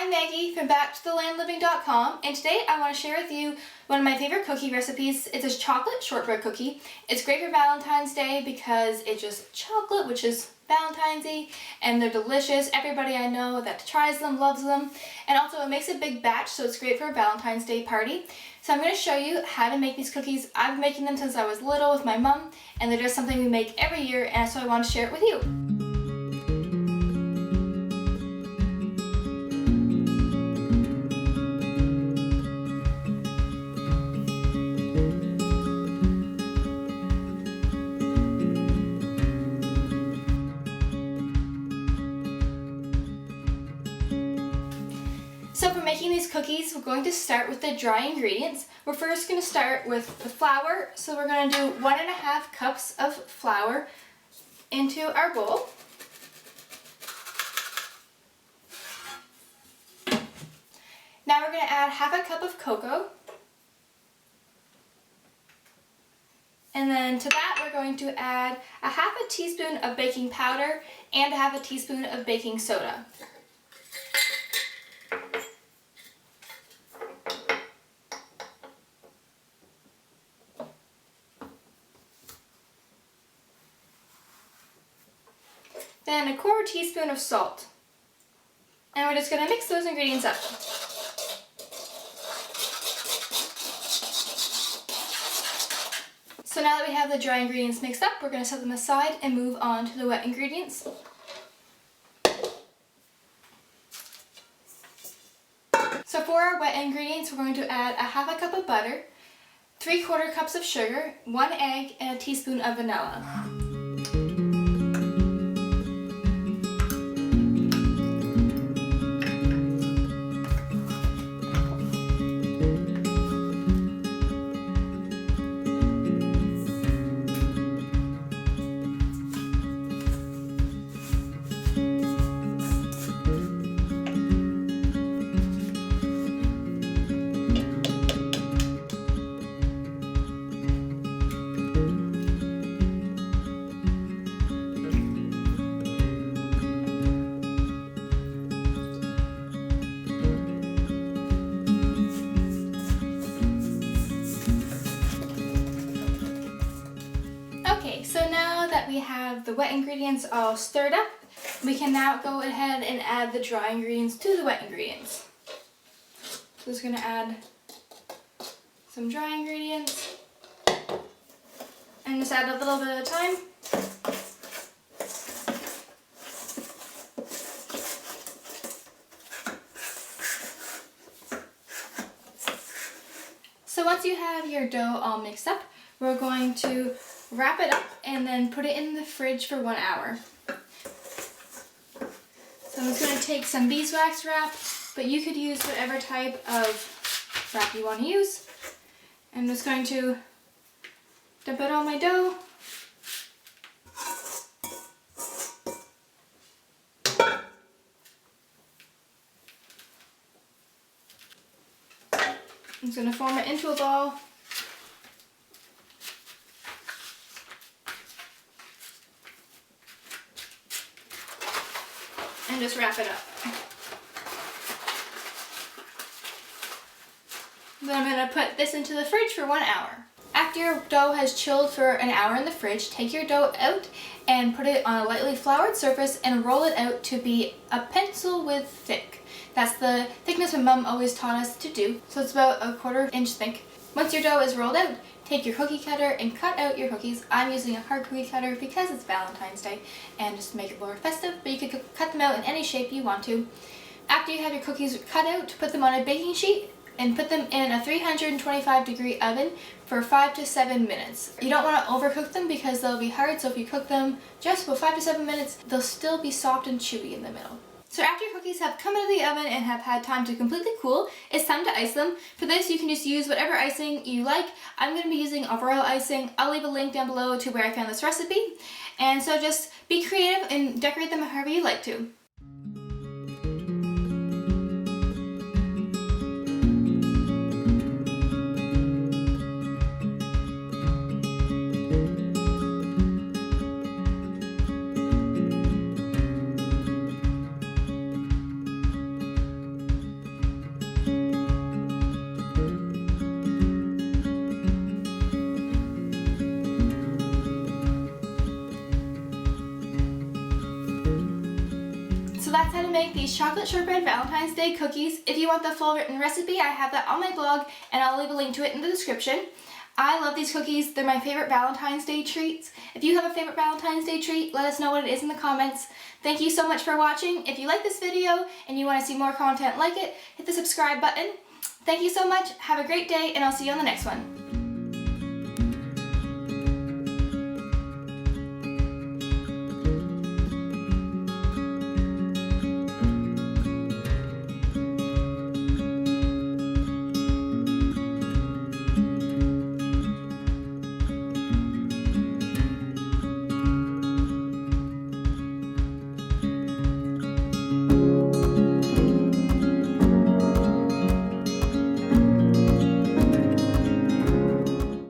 I'm Maggie from BackToTheLandLiving.com, and today I want to share with you one of my favorite cookie recipes. It's a chocolate shortbread cookie. It's great for Valentine's Day because it's just chocolate, which is Valentine's-y, and they're delicious. Everybody I know that tries them loves them, and also it makes a big batch, so it's great for a Valentine's Day party. So I'm going to show you how to make these cookies. I've been making them since I was little with my mom, and they're just something we make every year, and so I want to share it with you. So for making these cookies, we're going to start with the dry ingredients. We're first going to start with the flour. So we're going to do 1.5 cups of flour into our bowl. Now we're going to add 1/2 cup of cocoa. And then to that we're going to add 1/2 teaspoon of baking powder and 1/2 teaspoon of baking soda. Then 1/4 teaspoon of salt. And we're just going to mix those ingredients up. So now that we have the dry ingredients mixed up, we're going to set them aside and move on to the wet ingredients. So for our wet ingredients, we're going to add 1/2 cup of butter, 3/4 cups of sugar, 1 egg, and a teaspoon of vanilla. So now that we have the wet ingredients all stirred up, we can now go ahead and add the dry ingredients to the wet ingredients. So just going to add some dry ingredients and just add a little bit at a time. So once you have your dough all mixed up, we're going to wrap it up and then put it in the fridge for 1 hour. So I'm just going to take some beeswax wrap, but you could use whatever type of wrap you want to use. I'm just going to dump it on my dough. I'm just going to form it into a ball. And just wrap it up. Then I'm going to put this into the fridge for 1 hour. After your dough has chilled for an hour in the fridge, take your dough out and put it on a lightly floured surface and roll it out to be a pencil width thick. That's the thickness my mom always taught us to do, so it's about 1/4 inch thick. Once your dough is rolled out, take your cookie cutter and cut out your cookies. I'm using a hard cookie cutter because it's Valentine's Day and just to make it more festive, but you could cut them out in any shape you want to. After you have your cookies cut out, put them on a baking sheet and put them in a 325-degree oven for 5 to 7 minutes. You don't want to overcook them because they'll be hard, so if you cook them just for 5 to 7 minutes, they'll still be soft and chewy in the middle. So after your cookies have come out of the oven and have had time to completely cool, it's time to ice them. For this, you can just use whatever icing you like. I'm going to be using a royal icing. I'll leave a link down below to where I found this recipe. And so just be creative and decorate them however you like to. that's how to make these chocolate shortbread Valentine's Day cookies. If you want the full written recipe, I have that on my blog, and I'll leave a link to it in the description. I love these cookies. They're my favorite Valentine's Day treats. If you have a favorite Valentine's Day treat, let us know what it is in the comments. Thank you so much for watching. If you like this video and you want to see more content like it, hit the subscribe button. Thank you so much. Have a great day, and I'll see you on the next one.